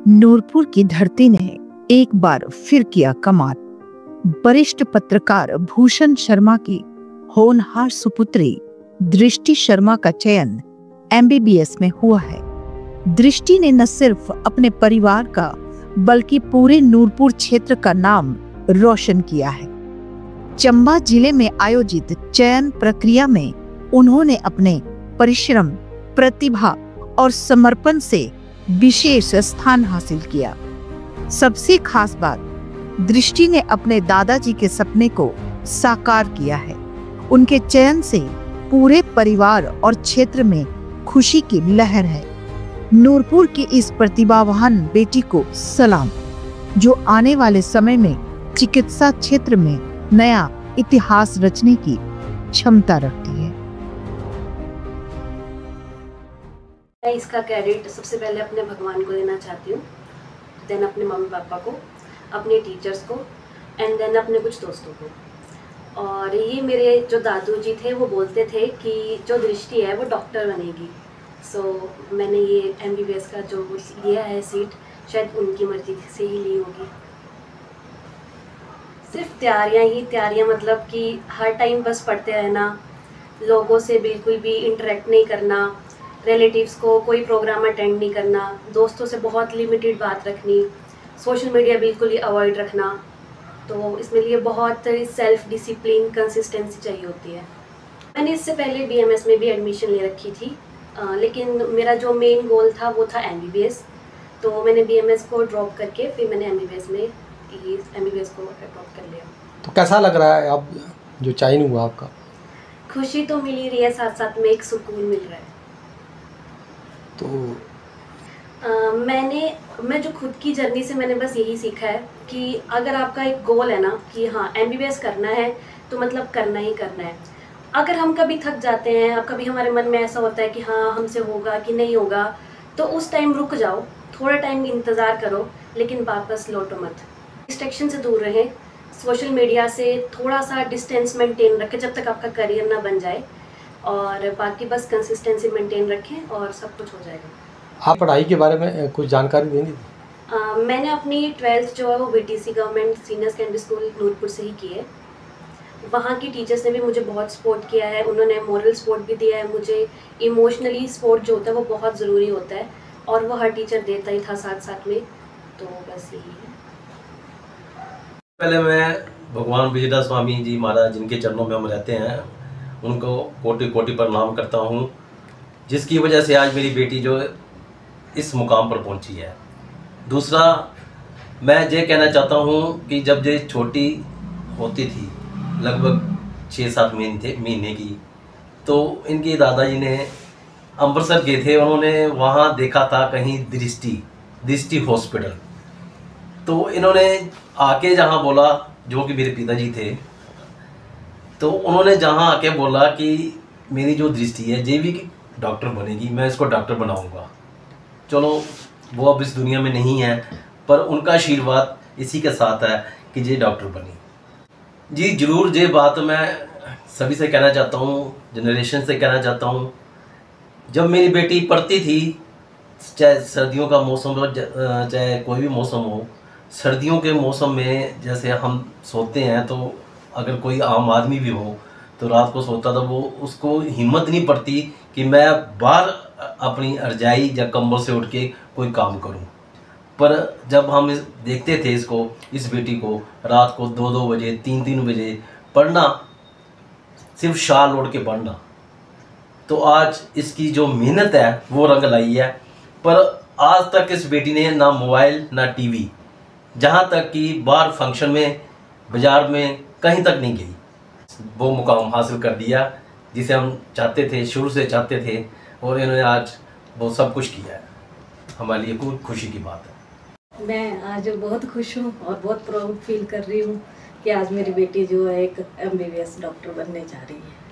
नूरपुर की धरती ने एक बार फिर किया कमाल। वरिष्ठ पत्रकार भूषण शर्मा की होनहार सुपुत्री दृष्टि शर्मा का चयन एमबीबीएस में हुआ है। दृष्टि ने न सिर्फ अपने परिवार का बल्कि पूरे नूरपुर क्षेत्र का नाम रोशन किया है। चंबा जिले में आयोजित चयन प्रक्रिया में उन्होंने अपने परिश्रम, प्रतिभा और समर्पण से विशेष स्थान हासिल किया। सबसे खास बात, दृष्टि ने अपने दादाजी के सपने को साकार किया है। उनके चयन से पूरे परिवार और क्षेत्र में खुशी की लहर है। नूरपुर की इस प्रतिभावान बेटी को सलाम, जो आने वाले समय में चिकित्सा क्षेत्र में नया इतिहास रचने की क्षमता रखती है। मैं इसका क्रेडिट सबसे पहले अपने भगवान को देना चाहती हूँ, देन अपने मम्मी पापा को, अपने टीचर्स को एंड देन अपने कुछ दोस्तों को। और ये मेरे जो दादू जी थे वो बोलते थे कि जो दृष्टि है वो डॉक्टर बनेगी। सो मैंने ये एमबीबीएस का जो लिया है सीट, शायद उनकी मर्जी से ही ली होगी। सिर्फ तैयारियाँ मतलब कि हर टाइम बस पढ़ते रहना, लोगों से बिल्कुल भी इंटरेक्ट नहीं करना, रिलेटिव्स को कोई प्रोग्राम अटेंड नहीं करना, दोस्तों से बहुत लिमिटेड बात रखनी, सोशल मीडिया बिल्कुल ही अवॉइड रखना। तो इसमें लिए बहुत सेल्फ डिसिप्लिन, कंसिस्टेंसी चाहिए होती है। मैंने इससे पहले बीएमएस में भी एडमिशन ले रखी थी, लेकिन मेरा जो मेन गोल था वो था एमबीबीएस। तो मैंने बीएमएस को ड्रॉप करके फिर मैंने एमबीबीएस को ड्रॉप कर लिया। तो कैसा लग रहा है अब जो चयन हुआ आपका? खुशी तो मिल ही रही है, साथ साथ में एक सुकून मिल रहा है। तो मैं जो खुद की जर्नी से मैंने बस यही सीखा है कि अगर आपका एक गोल है ना कि हाँ एमबीबीएस करना है, तो मतलब करना ही करना है। अगर हम कभी थक जाते हैं, कभी हमारे मन में ऐसा होता है कि हाँ हमसे होगा कि नहीं होगा, तो उस टाइम रुक जाओ, थोड़ा टाइम इंतज़ार करो, लेकिन वापस लौटो मत। डिस्ट्रैक्शन से दूर रहें, सोशल मीडिया से थोड़ा सा डिस्टेंस मेंटेन रखें जब तक आपका करियर ना बन जाए, और बाकी बस कंसिस्टेंसी मेंटेन रखें और सब कुछ हो जाएगा। आप पढ़ाई के बारे में कुछ जानकारी देंगे? मैंने अपनी 12th जो है वो BTC government senior secondary school Noorpur से ही की है। वहाँ की टीचर्स ने भी मुझे बहुत सपोर्ट किया है, उन्होंने मोरल सपोर्ट भी दिया है मुझे। इमोशनली सपोर्ट जो होता है वो बहुत ज़रूरी होता है, और वो हर टीचर देता ही था साथ साथ में। तो बस यही है। पहले मैं भगवान विजयदास स्वामी जी महाराज, जिनके चरणों में हम रहते हैं, उनको कोटि कोटि प्रणाम करता हूँ, जिसकी वजह से आज मेरी बेटी जो इस मुकाम पर पहुँची है। दूसरा, मैं ये कहना चाहता हूँ कि जब ये छोटी होती थी, लगभग 6-7 महीने की, तो इनके दादाजी ने अमृतसर गए थे, उन्होंने वहाँ देखा था कहीं दृष्टि हॉस्पिटल। तो इन्होंने आके जहाँ बोला, जो कि मेरे पिताजी थे, तो उन्होंने जहाँ आके बोला कि मेरी जो दृष्टि है ये भी डॉक्टर बनेगी, मैं इसको डॉक्टर बनाऊंगा। चलो वो अब इस दुनिया में नहीं है, पर उनका आशीर्वाद इसी के साथ है कि ये डॉक्टर बनी। जी ज़रूर, ये बात मैं सभी से कहना चाहता हूँ, जनरेशन से कहना चाहता हूँ। जब मेरी बेटी पढ़ती थी, चाहे सर्दियों का मौसम हो, चाहे कोई भी मौसम हो, सर्दियों के मौसम में जैसे हम सोते हैं, तो अगर कोई आम आदमी भी हो तो रात को सोता था, वो उसको हिम्मत नहीं पड़ती कि मैं बाहर अपनी रजाई या कंबल से उठ के कोई काम करूं। पर जब हम देखते थे इस बेटी को रात को 2-2 बजे 3-3 बजे पढ़ना, सिर्फ शाल ओढ़ के पढ़ना, तो आज इसकी जो मेहनत है वो रंग लाई है। पर आज तक इस बेटी ने ना मोबाइल ना टीवी, जहाँ तक कि बाहर फंक्शन में, बाज़ार में कहीं तक नहीं गई, वो मुकाम हासिल कर दिया जिसे हम चाहते थे, शुरू से चाहते थे, और इन्होंने आज वो सब कुछ किया है। हमारे लिए कोई खुशी की बात है। मैं आज बहुत खुश हूँ और बहुत प्राउड फील कर रही हूँ कि आज मेरी बेटी जो है एक एमबीबीएस डॉक्टर बनने जा रही है।